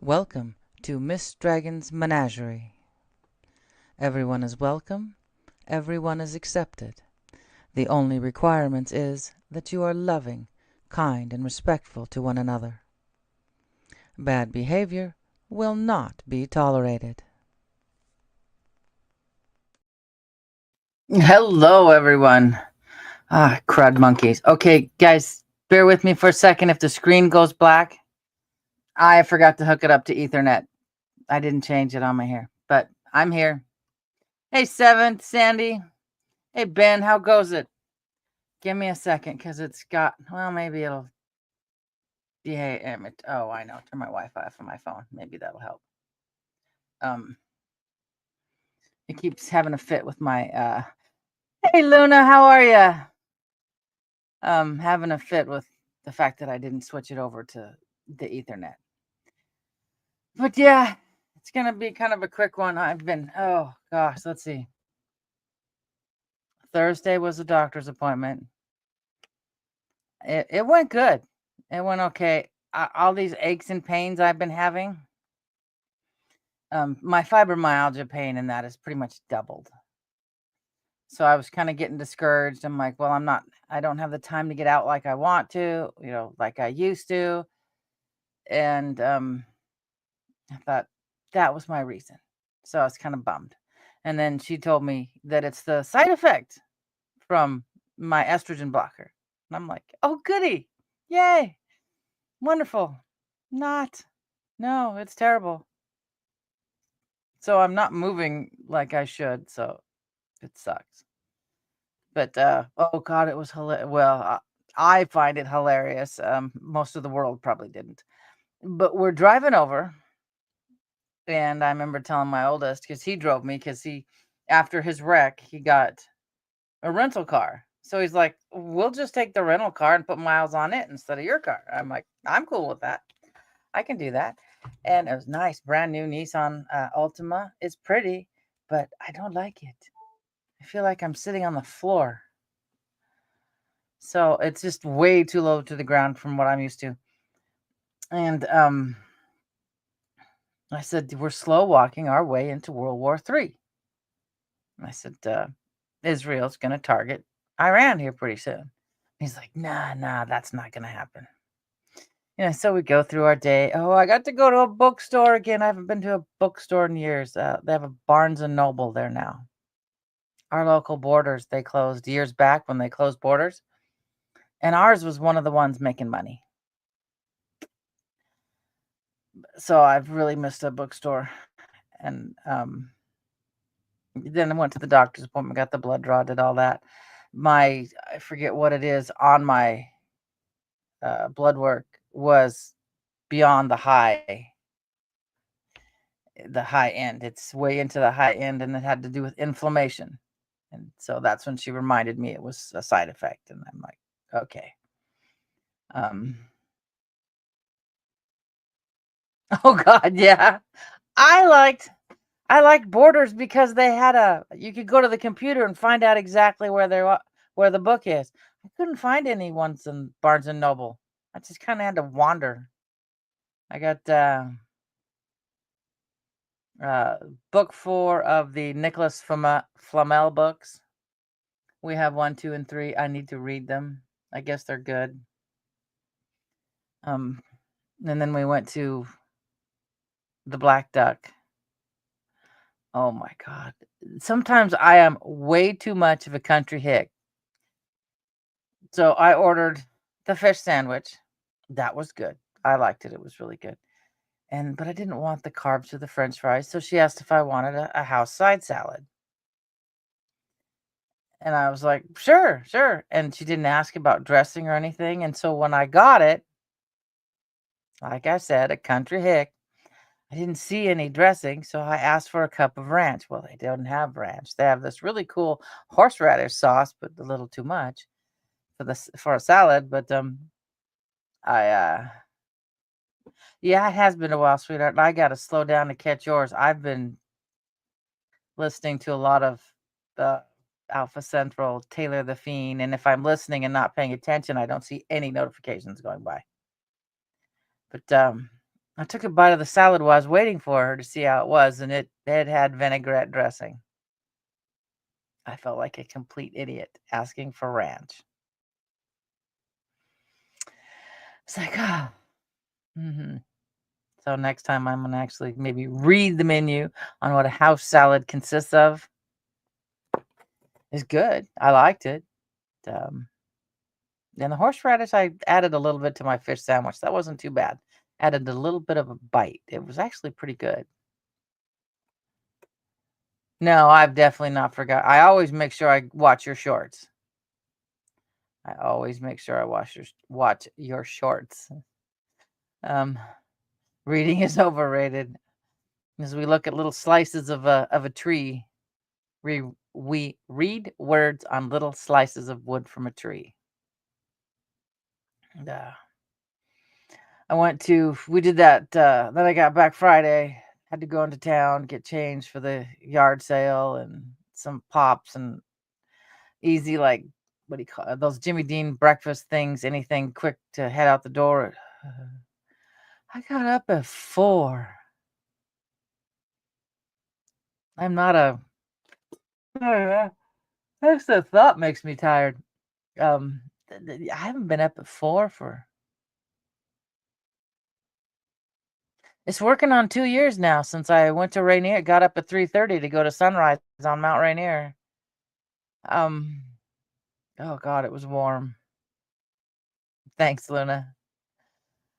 Welcome to Miss Dragon's Menagerie. Everyone is welcome, everyone is accepted. The only requirement is that you are loving, kind, and respectful to one another. Bad behavior will not be tolerated. Hello, everyone. Crud monkeys. Okay, guys, bear with me for a second. If the screen goes black, I forgot to hook it up to Ethernet. I didn't change it on my hair, but I'm here. Hey, Seventh, Sandy. Hey, Ben, how goes it? Give me a second because it's got, well, maybe it'll behave. Oh, I know. Turn my Wi Fi off on my phone. Maybe that'll help. It keeps having a fit with my, hey, Luna, how are you? Having a fit with the fact that I didn't switch it over to the Ethernet. But yeah, it's gonna be kind of a quick one. Oh gosh, let's see. Thursday was a doctor's appointment. It went good. It went okay. All these aches and pains I've been having, my fibromyalgia pain and that is pretty much doubled. So I was kind of getting discouraged. I'm like, well, I don't have the time to get out like I want to, like I used to. And I thought that was my reason. So I was kind of bummed. And then she told me that it's the side effect from my estrogen blocker. And I'm like, oh, goody. Yay. Wonderful. Not. No, it's terrible. So I'm not moving like I should. So it sucks. But, oh, God, it was hilarious. Well, I find it hilarious. Most of the world probably didn't. But we're driving over. And I remember telling my oldest, because he drove me, after his wreck, he got a rental car. So he's like, we'll just take the rental car and put miles on it instead of your car. I'm like, I'm cool with that. I can do that. And it was nice, brand new Nissan Altima. It's pretty, but I don't like it. I feel like I'm sitting on the floor. So it's just way too low to the ground from what I'm used to. And I said, we're slow walking our way into World War III. I said, Israel's going to target Iran here pretty soon. He's like, nah, that's not going to happen. So we go through our day. Oh, I got to go to a bookstore again. I haven't been to a bookstore in years. They have a Barnes and Noble there now. Our local Borders, they closed years back when they closed Borders. And ours was one of the ones making money. So I've really missed a bookstore. And then I went to the doctor's appointment, got the blood draw, did all that. I forget what it is on my blood work was beyond the high end. It's way into the high end, and it had to do with inflammation. And so that's when she reminded me it was a side effect. And I'm like, okay. Oh God, yeah. I liked Borders because they had you could go to the computer and find out exactly where the book is. I couldn't find any ones in Barnes and Noble. I just kind of had to wander. I got book 4 of the Nicholas Flamel books. We have 1, 2, and 3. I need to read them. I guess they're good. And then we went to the Black Duck. Oh my God. Sometimes I am way too much of a country hick. So I ordered the fish sandwich. That was good. I liked it. It was really good. But I didn't want the carbs or the French fries. So she asked if I wanted a house side salad. And I was like, sure. And she didn't ask about dressing or anything. And so when I got it, like I said, a country hick, I didn't see any dressing. So I asked for a cup of ranch. Well, they don't have ranch. They have this really cool horseradish sauce, but a little too much for a salad. But yeah, it has been a while, sweetheart. I got to slow down to catch yours. I've been listening to a lot of Alpha Central, Taylor the Fiend, and if I'm listening and not paying attention, I don't see any notifications going by. But I took a bite of the salad while I was waiting for her to see how it was, and it had vinaigrette dressing. I felt like a complete idiot asking for ranch. It's like, ah. So next time I'm gonna actually maybe read the menu on what a house salad consists of. It's good. I liked it. Um, and the horseradish, I added a little bit to my fish sandwich. That wasn't too bad. Added a little bit of a bite. It was actually pretty good. No, I've definitely not forgot. I always make sure I watch your shorts. I always make sure I watch your shorts. Reading is overrated. As we look at little slices of a tree, we read words on little slices of wood from a tree. And, we did that. Then I got back Friday, had to go into town, get changed for the yard sale and some pops and easy, like, what do you call it? Those Jimmy Dean breakfast things, anything quick to head out the door. I got up at 4. I'm not a, that's the thought makes me tired. I haven't been up at 4 for, it's working on 2 years now since I went to Rainier, got up at 3:30 to go to sunrise on Mount Rainier. Oh God, it was warm. Thanks, Luna.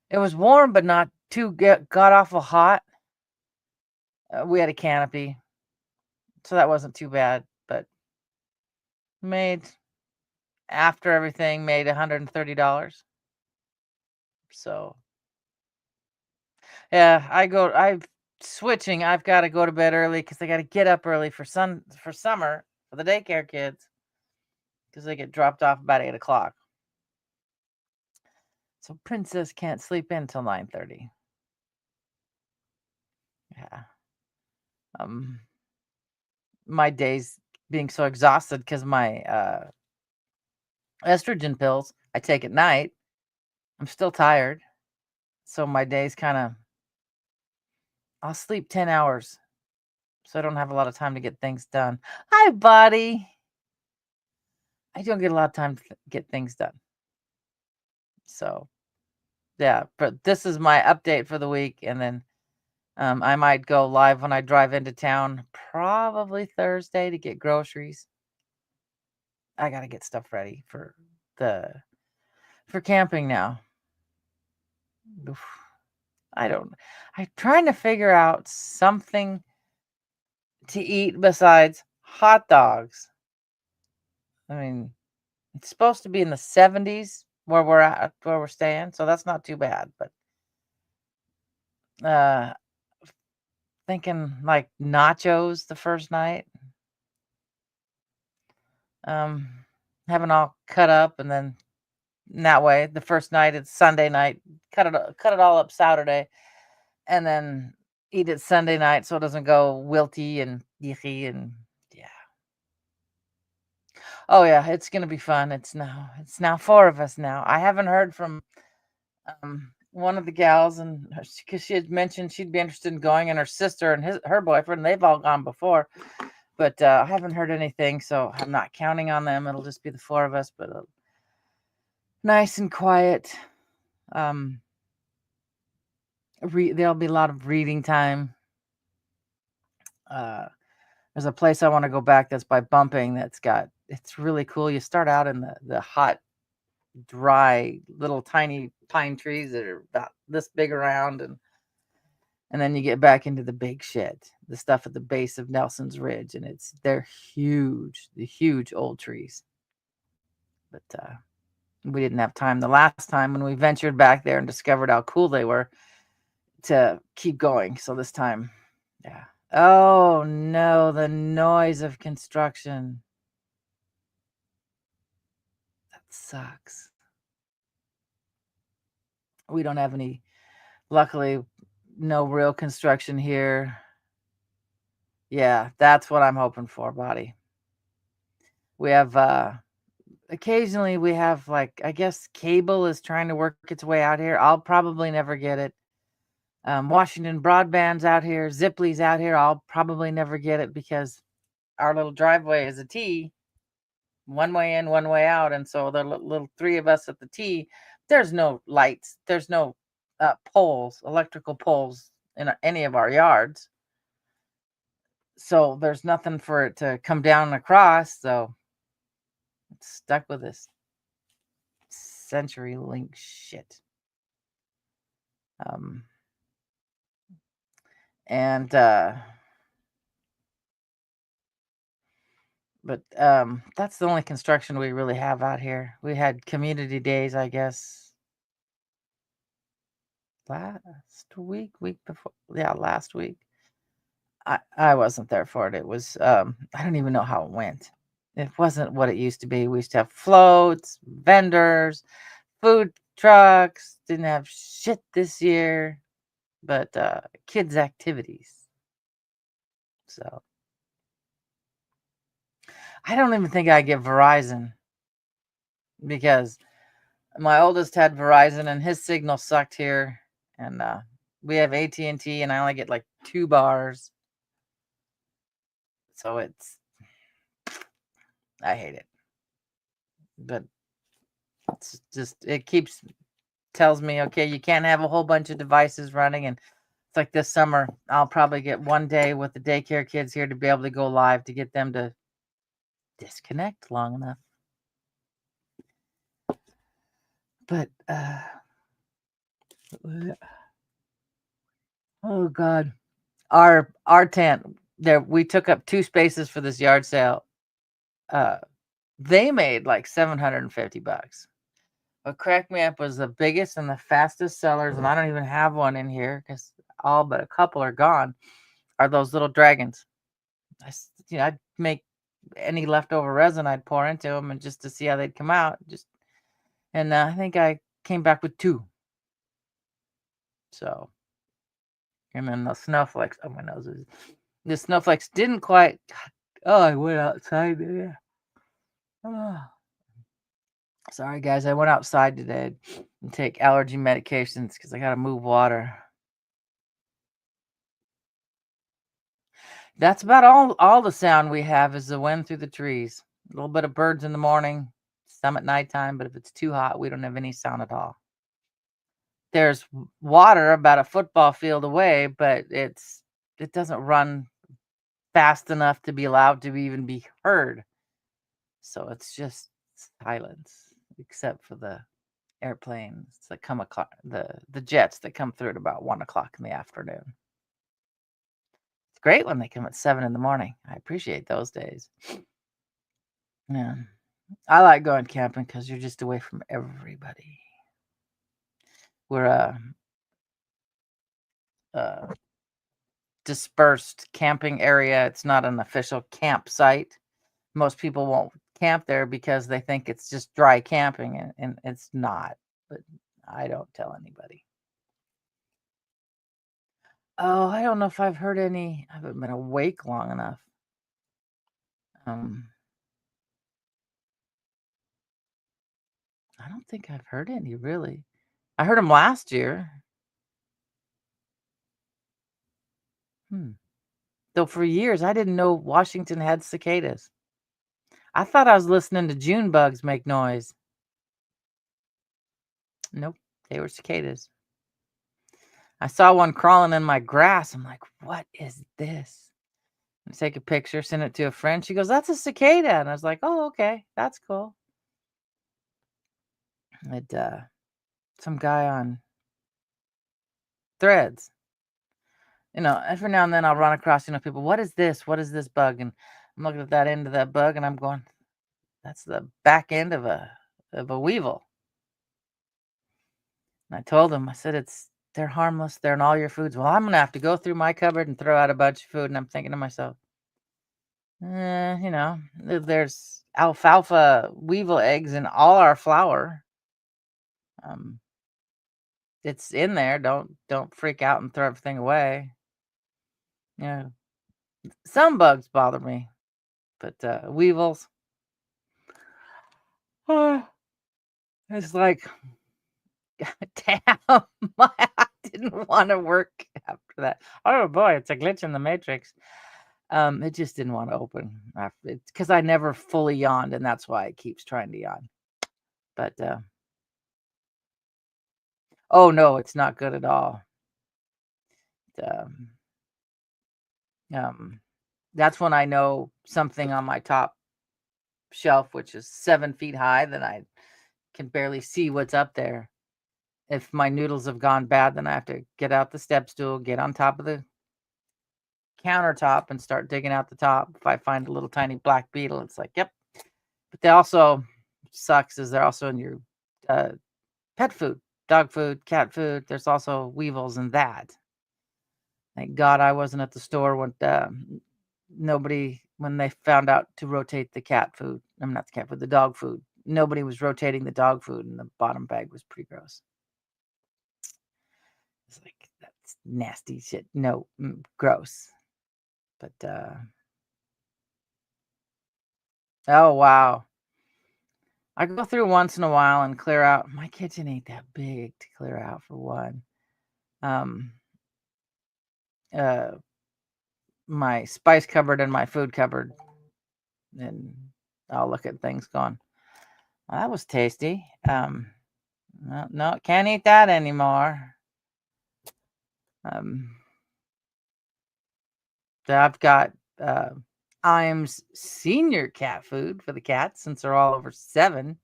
It was warm, but not too god awful hot. We had a canopy, so that wasn't too bad. But made after everything made $130. So yeah, I'm switching. I've got to go to bed early because I got to get up early for summer for the daycare kids because they get dropped off about 8 o'clock. So Princess can't sleep in till 9:30. Yeah. My days being so exhausted because my estrogen pills I take at night. I'm still tired, so my days kind of. I'll sleep 10 hours, so I don't have a lot of time to get things done. Hi, buddy. I don't get a lot of time to get things done. So, yeah, but this is my update for the week, and then I might go live when I drive into town, probably Thursday, to get groceries. I got to get stuff ready for camping now. Oof. I'm trying to figure out something to eat besides hot dogs. I mean, it's supposed to be in the 70s where we're staying, so that's not too bad, but uh thinking like nachos the first night. Having all cut up, and then that way the first night it's Sunday night, cut it all up Saturday, and then eat it Sunday night so it doesn't go wilty and yucky. And yeah. Oh yeah, it's gonna be fun. It's now 4 of us now. I haven't heard from one of the gals, and because she had mentioned she'd be interested in going, and her sister and her boyfriend, they've all gone before, but I haven't heard anything, so I'm not counting on them. It'll just be the 4 of us, but nice and quiet. There'll be a lot of reading time. There's a place I want to go back that's by Bumping. It's really cool. You start out in the hot, dry, little tiny pine trees that are about this big around, and then you get back into the big shit, the stuff at the base of Nelson's Ridge, and they're huge, the huge old trees. But we didn't have time the last time when we ventured back there and discovered how cool they were to keep going. So this time, yeah. Oh no, the noise of construction. That sucks. We don't have luckily, no real construction here. Yeah, that's what I'm hoping for, buddy. We have occasionally we have, like, I guess cable is trying to work its way out here. I'll probably never get it. Washington Broadband's out here. Zipley's out here. I'll probably never get it because our little driveway is a T, one way in, one way out. And so the little three of us at the T, there's no lights. There's no poles, electrical poles in any of our yards. So there's nothing for it to come down and across. So it's stuck with this CenturyLink shit. But that's the only construction we really have out here. We had community days, I guess, last week before. Yeah, last week. I wasn't there for it. It was I don't even know how it went. It wasn't what it used to be. We used to have floats, vendors, food trucks. Didn't have shit this year, but kids' activities. So I don't even think I get Verizon because my oldest had Verizon and his signal sucked here, and we have AT&T, and I only get like 2 bars. So I hate it. But it's just, it tells me, okay, you can't have a whole bunch of devices running. And it's like this summer, I'll probably get one day with the daycare kids here to be able to go live to get them to disconnect long enough. But oh God, our tent there, we took up 2 spaces for this yard sale. They made like $750. What cracked me up was the biggest and the fastest sellers, and I don't even have one in here because all but a couple are gone, are those little dragons. I'd make any leftover resin I'd pour into them and just to see how they'd come out. And I think I came back with 2. So, and then the snowflakes. Oh, my nose is. The snowflakes didn't quite. Oh, I went outside there. Oh. Sorry, guys. I went outside today and take allergy medications because I got to move water. That's about all the sound we have is the wind through the trees. A little bit of birds in the morning, some at nighttime, but if it's too hot, we don't have any sound at all. There's water about a football field away, but it doesn't run fast enough to be allowed to even be heard. So it's just silence, except for the airplanes that come the jets that come through at about 1:00 in the afternoon. It's great when they come at 7 in the morning. I appreciate those days. Yeah. I like going camping because you're just away from everybody. We're a dispersed camping area. It's not an official campsite. Most people won't camp there because they think it's just dry camping, and it's not. But I don't tell anybody. Oh, I don't know if I've heard any. I haven't been awake long enough. I don't think I've heard any, really. I heard them last year. Though for years, I didn't know Washington had cicadas. I thought I was listening to June bugs make noise. Nope, they were cicadas. I saw one crawling in my grass. I'm like, what is this? I take a picture, send it to a friend. She goes, that's a cicada. And I was like, oh, okay, that's cool. Some guy on Threads. Every now and then I'll run across, people, what is this? What is this bug? And I'm looking at that end of that bug and I'm going, that's the back end of a weevil. And I told him, I said, they're harmless. They're in all your foods. Well, I'm going to have to go through my cupboard and throw out a bunch of food. And I'm thinking to myself, there's alfalfa weevil eggs in all our flour. It's in there. Don't freak out and throw everything away. Some bugs bother me, but weevils, it's like, damn, didn't want to work after that. Oh boy, it's a glitch in the matrix. It just didn't want to open after it because I never fully yawned, and that's why it keeps trying to yawn. But oh no, it's not good at all. Um, that's when I know something on my top shelf, which is 7 feet high, then I can barely see what's up there. If my noodles have gone bad, then I have to get out the step stool, get on top of the countertop and start digging out the top. If I find a little tiny black beetle, it's like, yep. But they also sucks is they're also in your pet food, dog food, cat food. There's also weevils in that. Thank God I wasn't at the store when when they found out to rotate the cat food. I'm not the cat food, the dog food. Nobody was rotating the dog food, and the bottom bag was pretty gross. It's like, that's nasty shit. No, gross. But oh wow. I go through once in a while and clear out. My kitchen ain't that big to clear out for one. My spice cupboard and my food cupboard, and I'll look at things going, well, that was tasty. No, can't eat that anymore. So I've got Iams senior cat food for the cats since they're all over 7.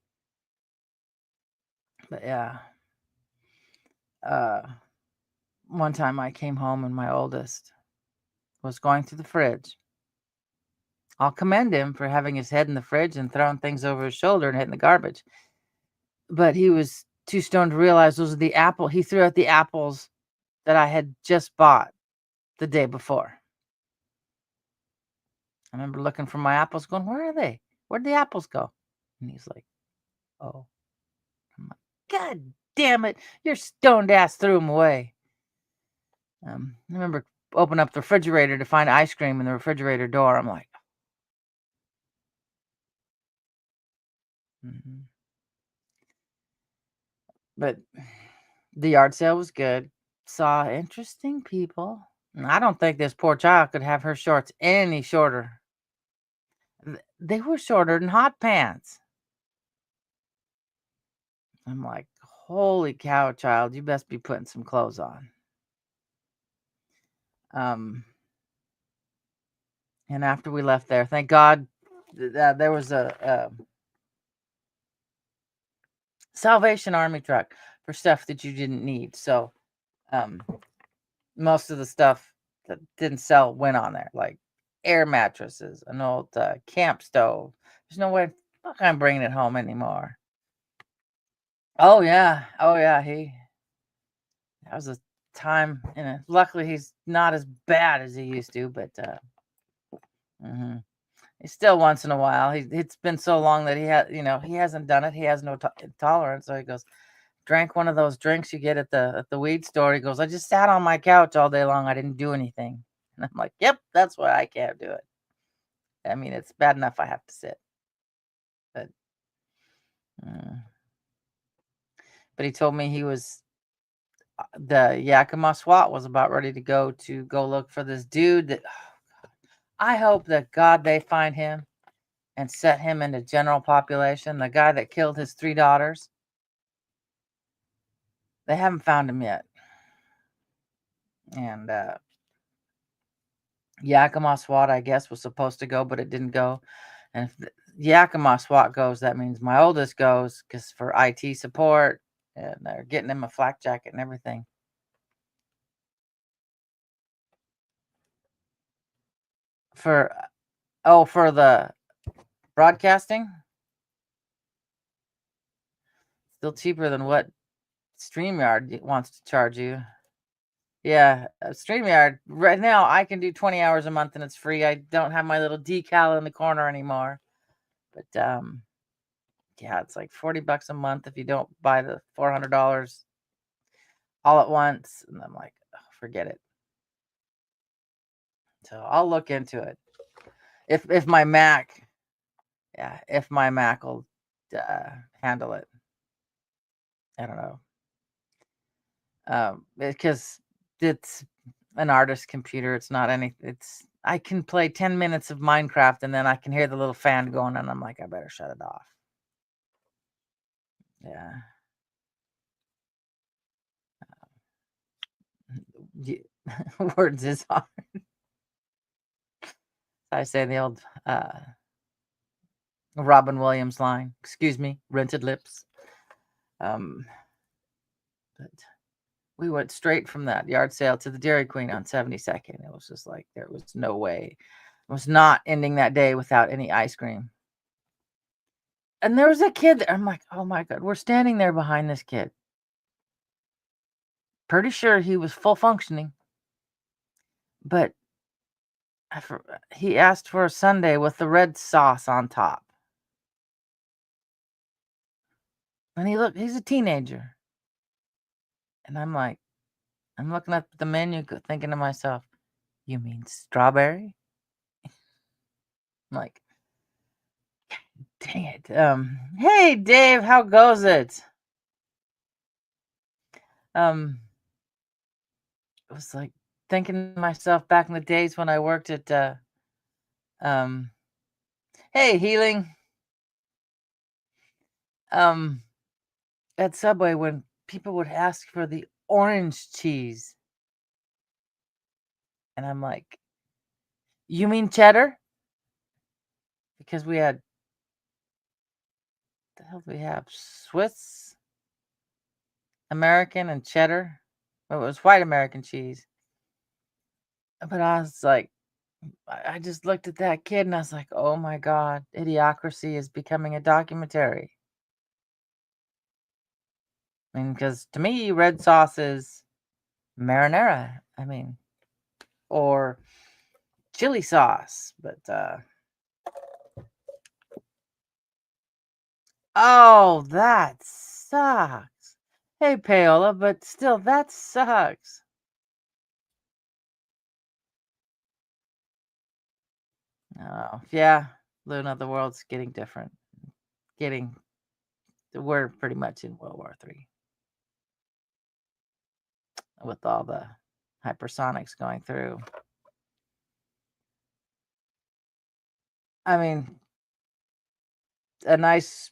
But yeah, one time I came home and my oldest was going through the fridge. I'll commend him for having his head in the fridge and throwing things over his shoulder and hitting the garbage. But he was too stoned to realize those are the apple. He threw out the apples that I had just bought the day before. I remember looking for my apples going, where are they? Where'd the apples go? And he's like, oh. I'm like, God damn it. Your stoned ass threw them away. I remember opening up the refrigerator to find ice cream in the refrigerator door. I'm like, But the yard sale was good. Saw interesting people. And I don't think this poor child could have her shorts any shorter. They were shorter than hot pants. I'm like, holy cow, child, you best be putting some clothes on. And after we left there, thank God there was a Salvation Army truck for stuff that you didn't need. So most of the stuff that didn't sell went on there, like air mattresses, an old camp stove. There's no way fuck I'm bringing it home anymore. Oh yeah, that was a time, and luckily he's not as bad as he used to, but he still once in a while. It's been so long that he hasn't done it. He has no tolerance, so he goes, drank one of those drinks you get at the weed store. He goes, I just sat on my couch all day long. I didn't do anything. And I'm like, yep, that's why I can't do it. I mean, it's bad enough I have to sit. But he told me he was the Yakima SWAT was about ready to go look for this dude that I hope that God they find him and set him into general population. The guy that killed his 3 daughters. They haven't found him yet. And Yakima SWAT, I guess, was supposed to go, but it didn't go. And if the Yakima SWAT goes, that means my oldest goes, because for IT support, and they're getting him a flak jacket and everything. For the broadcasting, still cheaper than what StreamYard wants to charge you. Yeah, StreamYard, right now I can do 20 hours a month and it's free. I don't have my little decal in the corner anymore. But yeah, it's like $40 a month if you don't buy the $400 all at once. And I'm like, oh, forget it. So I'll look into it. If my Mac will handle it. I don't know. because it's an artist's computer. It's not any. I can play 10 minutes of Minecraft and then I can hear the little fan going, and I'm like, I better shut it off. Yeah. Words is hard. I say the old Robin Williams line. Excuse me, rented lips. But we went straight from that yard sale to the Dairy Queen on 72nd. It was just like there was no way. I was not ending that day without any ice cream. And there was a kid there. I'm like, oh my God, we're standing there behind this kid. Pretty sure he was full functioning. But he asked for a sundae with the red sauce on top. And he's a teenager. And I'm like, I'm looking at the menu thinking to myself, you mean strawberry? I'm like, dang it. Hey Dave, how goes it? It was like thinking to myself back in the days when I worked at hey Healing. At Subway when people would ask for the orange cheese. And I'm like, you mean cheddar? Because we had, the hell do we have? Swiss, American, and cheddar. Well, it was white American cheese. But I was like, I just looked at that kid and I was like, oh my God, Idiocracy is becoming a documentary. I mean, because to me, red sauce is marinara. I mean, or chili sauce. But, oh, that sucks. Hey, Paola, but still, that sucks. Oh, yeah, Luna, the world's getting different. We're pretty much in World War III with all the hypersonics going through. I mean, a nice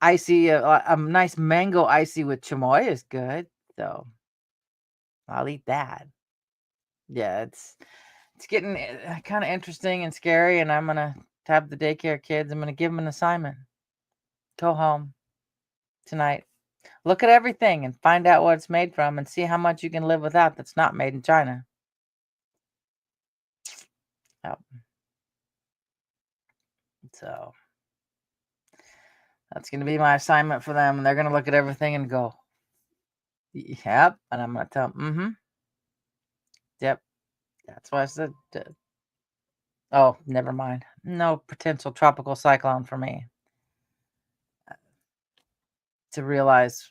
icy, a nice mango icy with chamoy is good, so I'll eat that. Yeah, it's getting kind of interesting and scary, and I'm gonna have the daycare kids. I'm gonna give them an assignment. Go home tonight. Look at everything and find out what it's made from and see how much you can live without that's not made in China. Yep. So that's going to be my assignment for them. And they're going to look at everything and go, yep. And I'm going to tell them, yep. That's why I said, oh, never mind. No potential tropical cyclone for me. To realize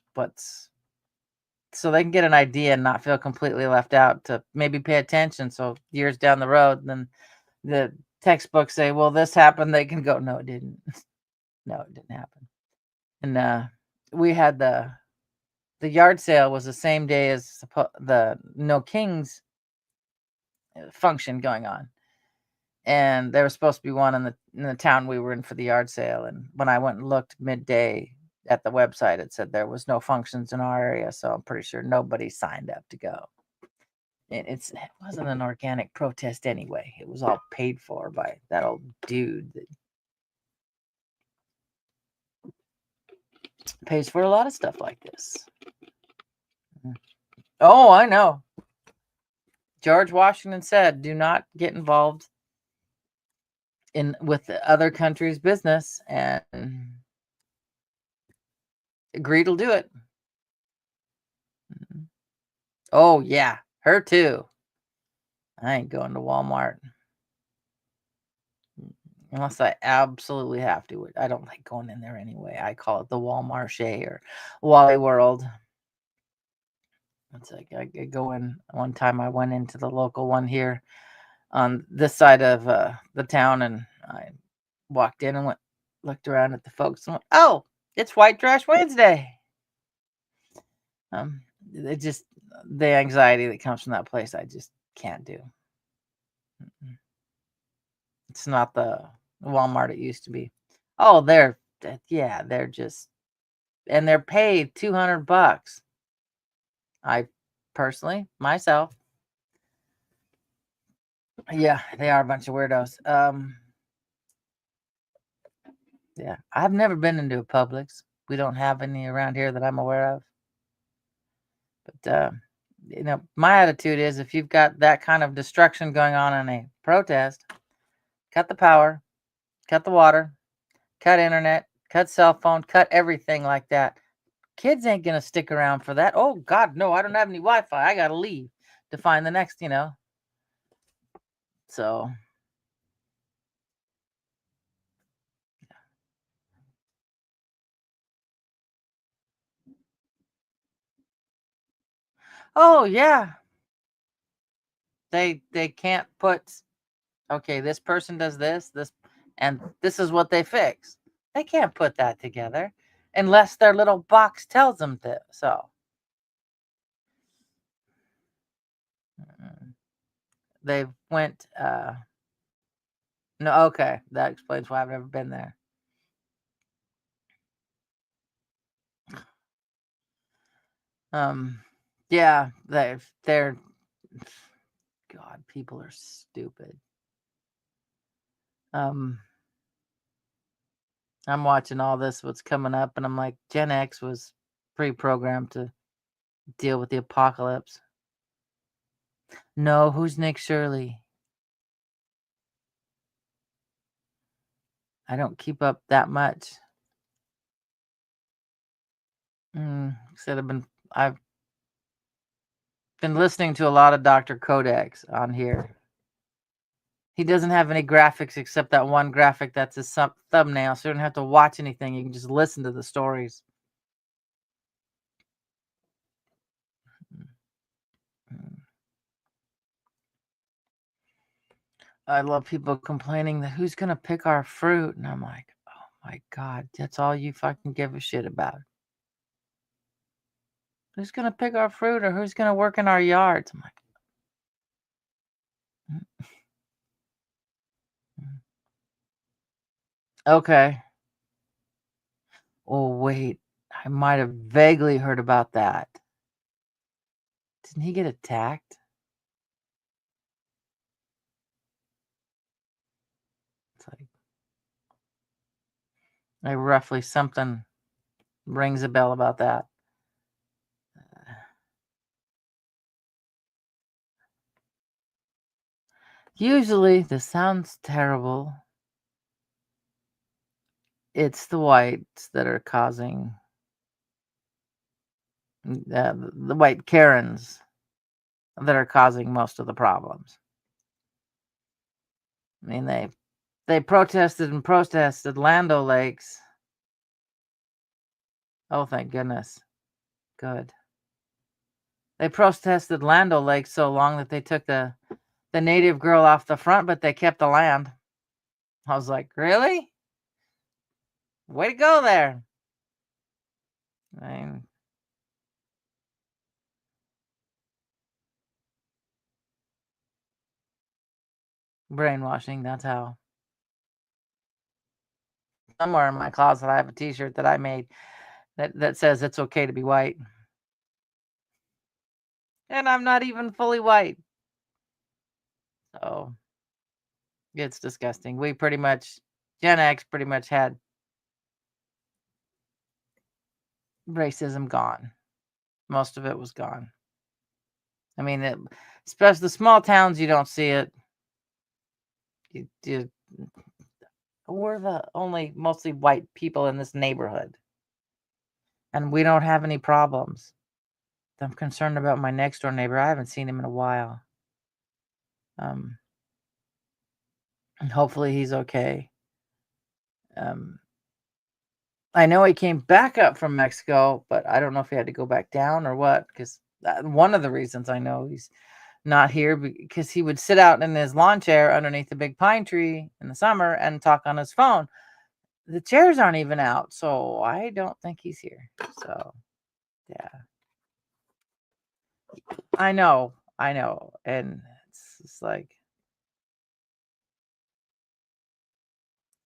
so they can get an idea and not feel completely left out, to maybe pay attention. So years down the road, then the textbooks say, well, this happened. They can go, no, it didn't. No, it didn't happen. And we had the yard sale was the same day as the No Kings function going on. And there was supposed to be one in the town we were in for the yard sale. And when I went and looked midday at the website, it said there was no functions in our area. So I'm pretty sure nobody signed up to go. It wasn't an organic protest anyway. It was all paid for by that old dude that pays for a lot of stuff like this. Oh, I know. George Washington said, do not get involved with the other country's business, and greed will do it. Oh yeah, her too. I ain't going to Walmart unless I absolutely have to. I don't like going in there anyway. I call it the Walmarché or Wally World. It's like I go in. One time I went into the local one here on this side of the town, and I walked in and looked around at the folks and went, oh, it's White Trash Wednesday. it just the anxiety that comes from that place, I just can't do. It's not the Walmart it used to be. Oh, they're just, and they're paid $200. I personally, myself, yeah, they are a bunch of weirdos. Yeah, I've never been into a Publix. We don't have any around here that I'm aware of. But my attitude is if you've got that kind of destruction going on in a protest, cut the power, cut the water, cut internet, cut cell phone, cut everything like that. Kids ain't gonna stick around for that. Oh God, no, I don't have any Wi-Fi. I gotta leave to find the next, So oh yeah. They can't put, okay, this person does this, and this is what they fix. They can't put that together unless their little box tells them to. So they went no, okay, that explains why I've never been there. Yeah, they're God, people are stupid. I'm watching all this what's coming up, and I'm like, Gen X was pre-programmed to deal with the apocalypse. No, who's Nick Shirley? I don't keep up that much. Said I've been listening to a lot of Dr. Codex on here. He doesn't have any graphics except that one graphic that's his thumbnail, so you don't have to watch anything. You can just listen to the stories. I love people complaining that who's going to pick our fruit? And I'm like, oh my God, that's all you fucking give a shit about. Who's going to pick our fruit or who's going to work in our yards? I'm like, okay. Oh, wait. I might have vaguely heard about that. Didn't he get attacked? It's like roughly something rings a bell about that. Usually, this sounds terrible. It's the whites that are causing the white Karens that are causing most of the problems. I mean, they protested and protested Land O'Lakes. Oh, thank goodness. Good. They protested Land O'Lakes so long that they took the native girl off the front, but they kept the land. I was like, really? Way to go there. I mean, brainwashing, that's how. Somewhere in my closet, I have a t-shirt that I made that says it's okay to be white. And I'm not even fully white. So it's disgusting. We pretty much, Gen X pretty much had racism gone. Most of it was gone. I mean, especially the small towns, you don't see it. We're the only mostly white people in this neighborhood. And we don't have any problems. I'm concerned about my next door neighbor. I haven't seen him in a while. And hopefully he's okay. I know he came back up from Mexico, but I don't know if he had to go back down or what, because one of the reasons I know he's not here because he would sit out in his lawn chair underneath the big pine tree in the summer and talk on his phone. The chairs aren't even out, so I don't think he's here. So, yeah. I know. And it's like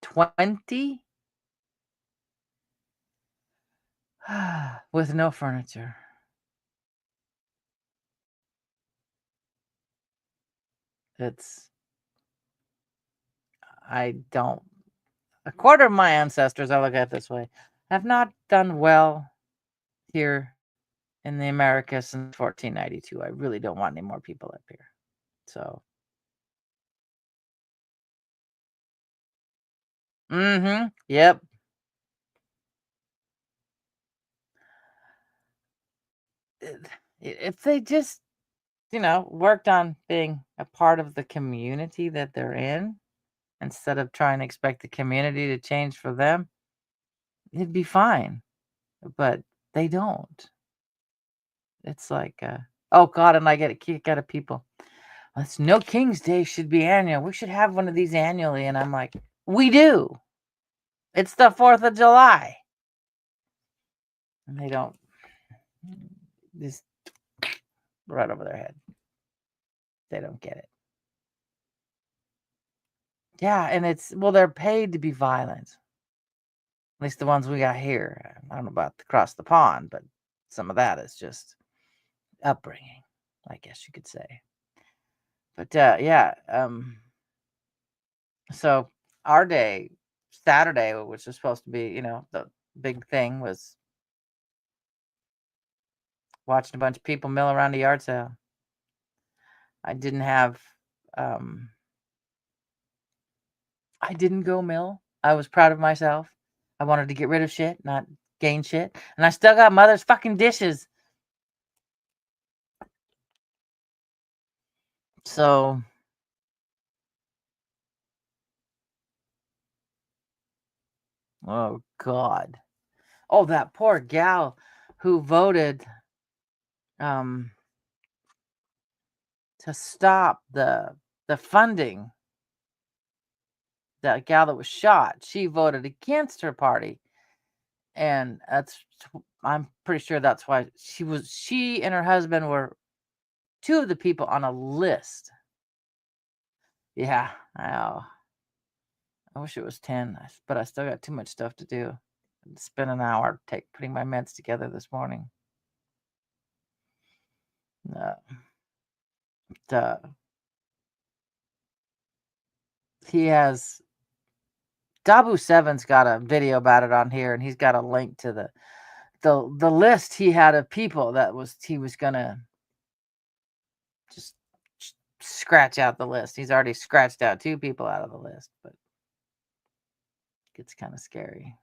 20 with no furniture. It's I don't a quarter of my ancestors, I look at it this way, have not done well here in the Americas since 1492. I really don't want any more people up here. So, yep. If they just, worked on being a part of the community that they're in instead of trying to expect the community to change for them, it'd be fine. But they don't. It's like, oh God, and I get a kick out of people. It's no King's Day should be annual. We should have one of these annually. And I'm like, we do. It's the 4th of July. And they don't. Just right over their head. They don't get it. Yeah, and they're paid to be violent. At least the ones we got here. I don't know about across the pond, but some of that is just upbringing, I guess you could say. But yeah, so our day, Saturday, which was supposed to be, the big thing, was watching a bunch of people mill around a yard sale. I didn't have, um, I didn't go mill. I was proud of myself. I wanted to get rid of shit, not gain shit. And I still got mother's fucking dishes. So, oh God. Oh, that poor gal who voted um to stop the funding. That gal that was shot, she voted against her party. And I'm pretty sure that's why she and her husband were two of the people on a list. Yeah, I wish it was 10, but I still got too much stuff to do. Spend an hour putting my meds together this morning. Uh, uh, he has Dabu7's got a video about it on here, and he's got a link to the list he had of people he was gonna just scratch out the list. He's already scratched out 2 people out of the list, but it gets kind of scary.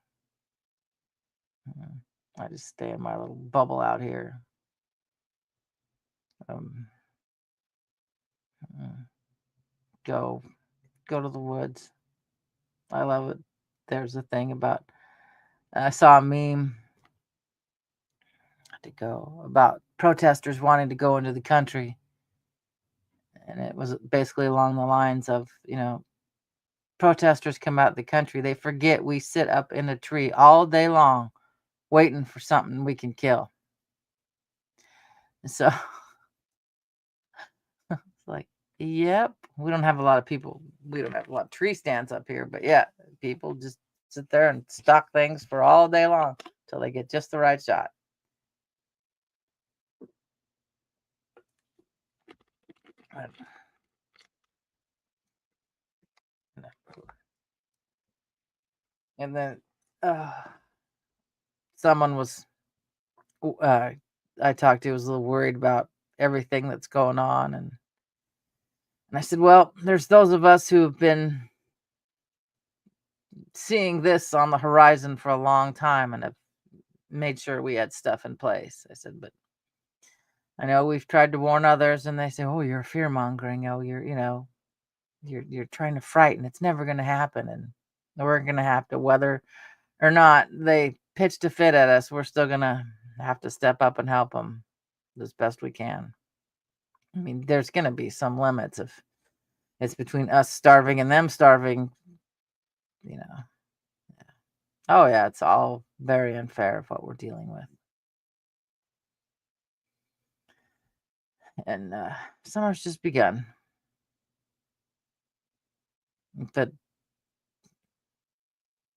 I just stay in my little bubble out here. Um, go to the woods. I love it. There's a thing about I saw a meme to go about protesters wanting to go into the country, and it was basically along the lines of, protesters come out of the country, they forget we sit up in a tree all day long waiting for something we can kill. So it's like, yep, we don't have a lot of people. We don't have a lot of tree stands up here, but yeah, people just sit there and stock things for all day long till they get just the right shot. And then someone I talked to was a little worried about everything that's going on, and I said, well, there's those of us who have been seeing this on the horizon for a long time and have made sure we had stuff in place. I said, but I know we've tried to warn others, and they say, oh, you're fear mongering. Oh, you're trying to frighten. It's never going to happen, and we're going to have to, whether or not they pitched a fit at us, we're still going to have to step up and help them as best we can. I mean, there's going to be some limits if it's between us starving and them starving, you know. Oh yeah, it's all very unfair of what we're dealing with. And summer's just begun. But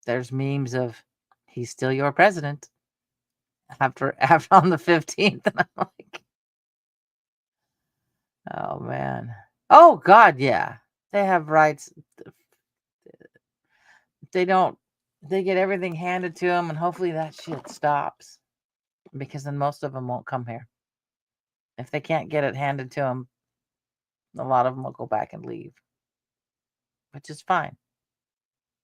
there's memes of he's still your president after on the 15th. And I'm like, oh man. Oh God, yeah. They have rights. They don't they get everything handed to them, and hopefully that shit stops. Because then most of them won't come here. If they can't get it handed to them, a lot of them will go back and leave, which is fine.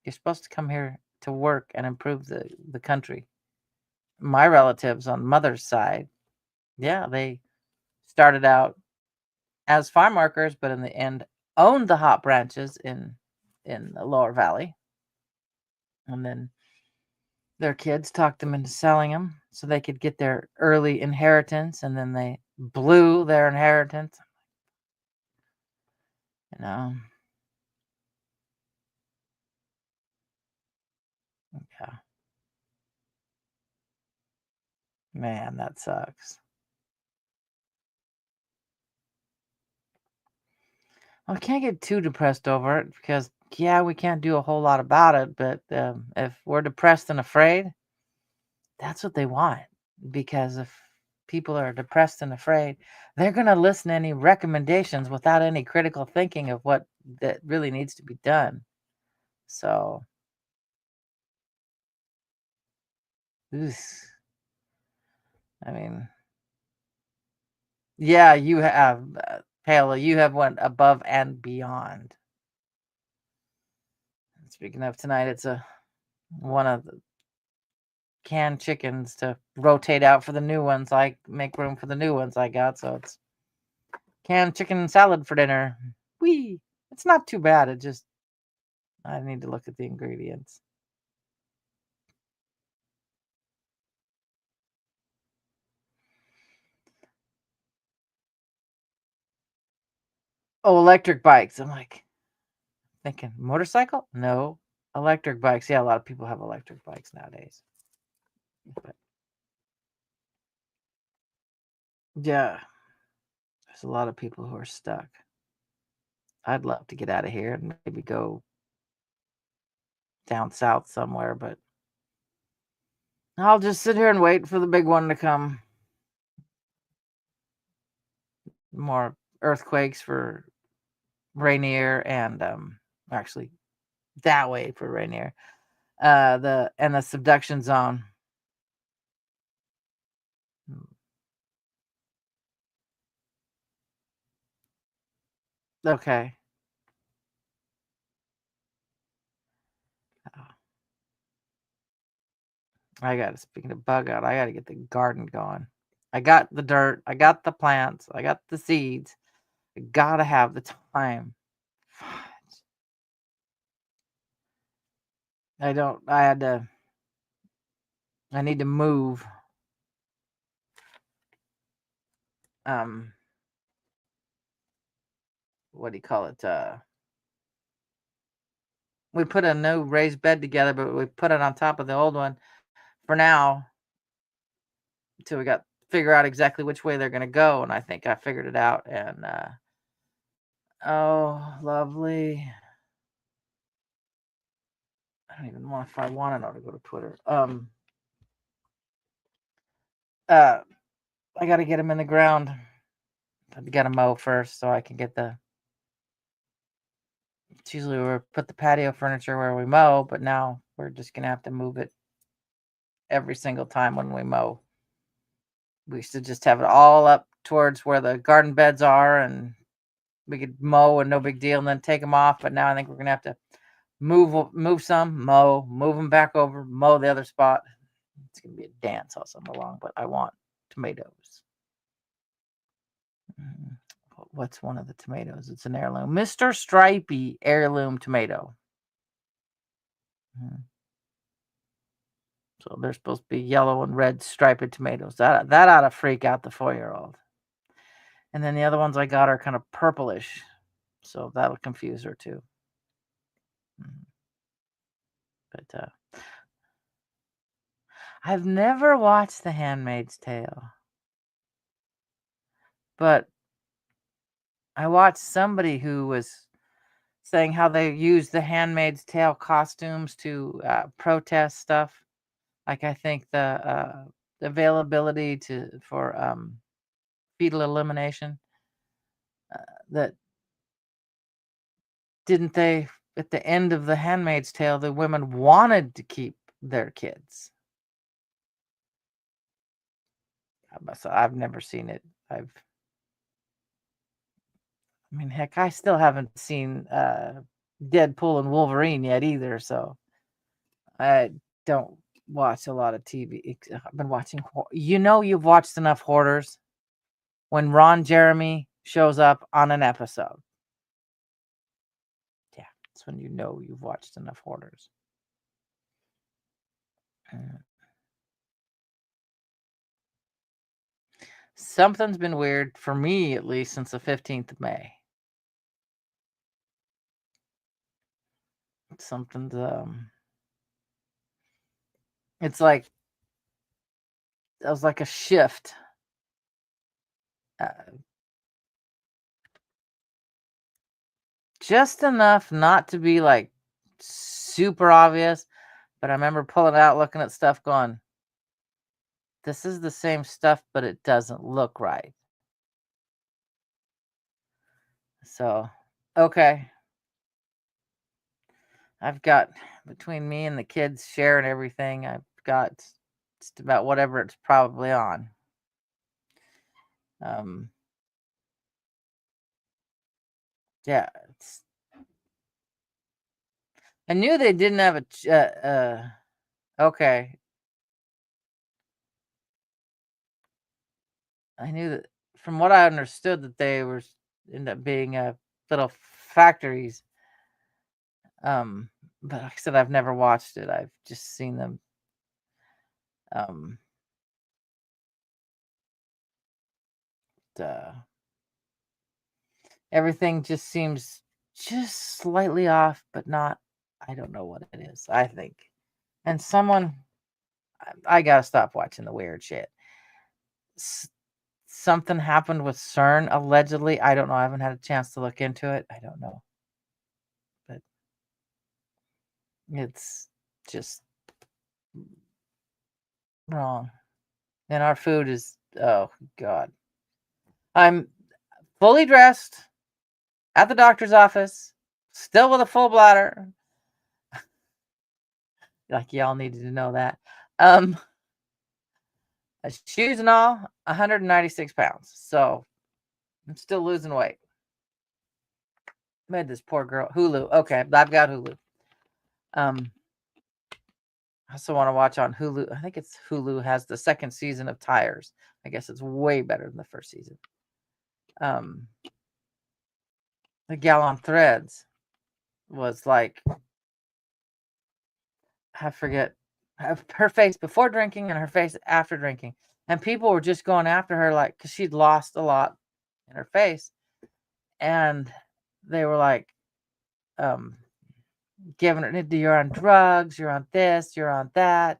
You're supposed to come here to work and improve the country. My relatives on mother's side, yeah, they started out as farm workers, but in the end owned the hop branches in the lower valley. And then their kids talked them into selling them so they could get their early inheritance, and then they blew their inheritance. You know, yeah, man, that sucks. Well, I can't get too depressed over it because, yeah, we can't do a whole lot about it. But if we're depressed and afraid, that's what they want. Because if people are depressed and afraid, they're going to listen to any recommendations without any critical thinking of what that really needs to be done. So, oof, I mean, yeah, you have, Payla, you have went above and beyond. Speaking of tonight, it's one of the canned chickens to rotate out for the new ones. I make room for the new ones I got, so it's canned chicken salad for dinner. Whee! It's not too bad. It just I need to look at the ingredients. Oh, electric bikes. I'm like thinking motorcycle? No, electric bikes. Yeah, a lot of people have electric bikes nowadays. But yeah, there's a lot of people who are stuck. I'd love to get out of here and maybe go down south somewhere, but I'll just sit here and wait for the big one to come. More earthquakes for Rainier and actually that way for Rainier. The subduction zone. Okay. I got speaking of bug out, I gotta get the garden going. I got the dirt, I got the plants, I got the seeds. I gotta have the time. Fudge. I don't I need to move. Um what do you call it? We put a new raised bed together, but we put it on top of the old one for now until we got figure out exactly which way they're gonna go. And I think I figured it out. And oh, lovely. I don't even know if I want to know to go to Twitter. Uh, I got to get them in the ground. I got to mow first so I can get the. It's usually we put the patio furniture where we mow, but now we're just gonna have to move it every single time when we mow. We used to just have it all up towards where the garden beds are, and we could mow and no big deal, and then take them off. But now I think we're gonna have to move some, mow, move them back over, mow the other spot. It's gonna be a dance all summer long. But I want tomatoes. What's one of the tomatoes? It's an heirloom, Mr. Stripey heirloom tomato. So they're supposed to be yellow and red striped tomatoes. That ought to freak out the 4-year-old. And then the other ones I got are kind of purplish, so that'll confuse her too. But I've never watched The Handmaid's Tale, but I watched somebody who was saying how they used the Handmaid's Tale costumes to protest stuff. Like I think the availability for fetal elimination. That didn't they at the end of the Handmaid's Tale, the women wanted to keep their kids. So I've never seen it. I mean, heck, I still haven't seen Deadpool and Wolverine yet either. So I don't watch a lot of TV. I've been watching. You've watched enough Hoarders when Ron Jeremy shows up on an episode. Yeah, that's when you've watched enough Hoarders. Something's been weird for me, at least, since the 15th of May. Something's it's like it was like a shift. Just enough not to be like super obvious, but I remember pulling it out, looking at stuff, going, "This is the same stuff, but it doesn't look right." So, okay. I've got, between me and the kids sharing everything, I've got just about whatever it's probably on. Yeah, I knew they didn't have okay. I knew that from what I understood that they were end up being little factories. But like I said, I've never watched it. I've just seen them. Everything just seems just slightly off, but not. I don't know what it is. I think, and I gotta stop watching the weird shit. Something happened with CERN allegedly. I don't know. I haven't had a chance to look into it. I don't know, but it's just wrong. And our food is, oh God. I'm fully dressed at the doctor's office, still with a full bladder. Like y'all needed to know that. Shoes and all, 196 pounds. So I'm still losing weight. Made this poor girl Hulu. Okay, I've got Hulu. I also want to watch on Hulu. I think it's Hulu has the second season of Tires. I guess it's way better than the first season. The gal on Threads was like, I forget her face before drinking and her face after drinking, and people were just going after her like because she'd lost a lot in her face, and they were like, giving her, "You're on drugs, you're on this, you're on that,"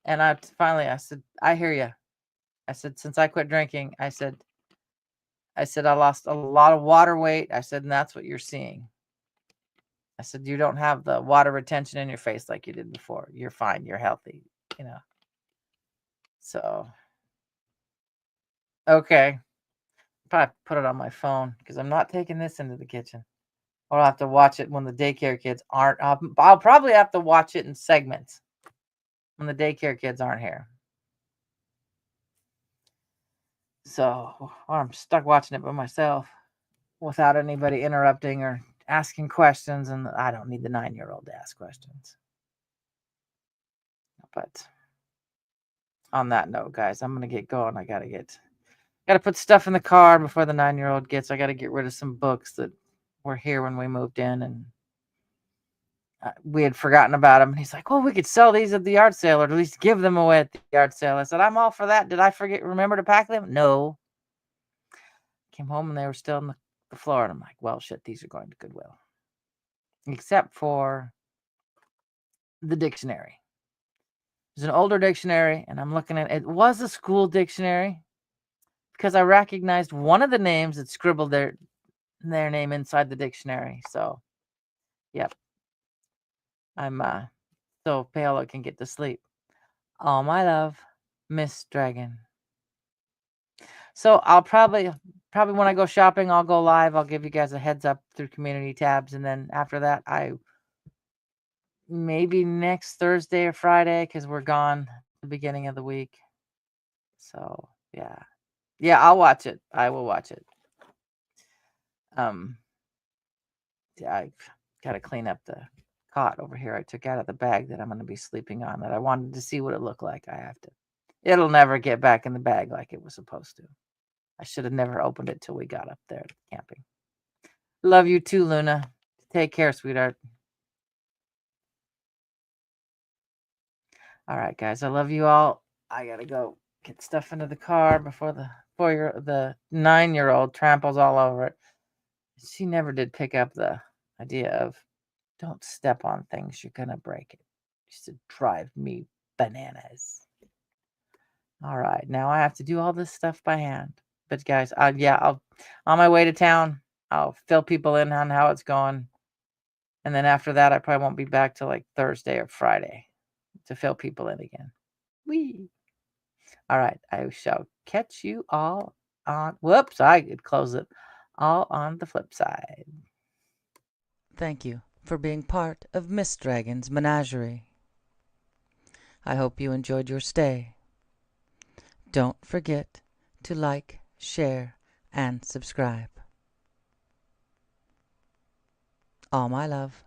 and I said, "I hear you." I said, "Since I quit drinking," I said, "I lost a lot of water weight." I said, "And that's what you're seeing." I said, "You don't have the water retention in your face like you did before. You're fine. You're healthy, you know." So, okay. Probably put it on my phone because I'm not taking this into the kitchen. Or I'll have to watch it when the daycare kids aren't. I'll probably have to watch it in segments when the daycare kids aren't here. So, or I'm stuck watching it by myself without anybody interrupting or asking questions. And I don't need the 9-year-old to ask questions. But on that note, guys, I'm going to get going. I got to put stuff in the car before the 9-year-old gets. I got to get rid of some books that were here when we moved in, and we had forgotten about them. And he's like, "Well, we could sell these at the yard sale, or at least give them away at the yard sale." I said, "I'm all for that. Did I remember to pack them?" No. Came home and they were still on the floor. And I'm like, "Well, shit, these are going to Goodwill." Except for the dictionary. It's an older dictionary, and I'm looking at it. It was a school dictionary because I recognized one of the names that scribbled there their name inside the dictionary. So, yep. I'm so Paolo can get to sleep. All my love, Miss Dragon. So I'll probably when I go shopping, I'll go live. I'll give you guys a heads up through community tabs, and then after that, maybe next Thursday or Friday, because we're gone the beginning of the week. So yeah, I'll watch it. I will watch it. Yeah, I've got to clean up the cot over here. I took out of the bag that I'm going to be sleeping on. That I wanted to see what it looked like. I have to. It'll never get back in the bag like it was supposed to. I should have never opened it till we got up there camping. Love you too, Luna. Take care, sweetheart. All right, guys. I love you all. I gotta go get stuff into the car before the 9-year-old tramples all over it. She never did pick up the idea of don't step on things, you're gonna break it. It used to drive me bananas. All right, now I have to do all this stuff by hand. But guys, I'll on my way to town, I'll fill people in on how it's going. And then after that, I probably won't be back till like Thursday or Friday to fill people in again. Whee! All right, I shall catch you all on. Whoops, I could close it. All on the flip side. Thank you for being part of Miss Dragon's menagerie. I hope you enjoyed your stay. Don't forget to like, share, and subscribe. All my love.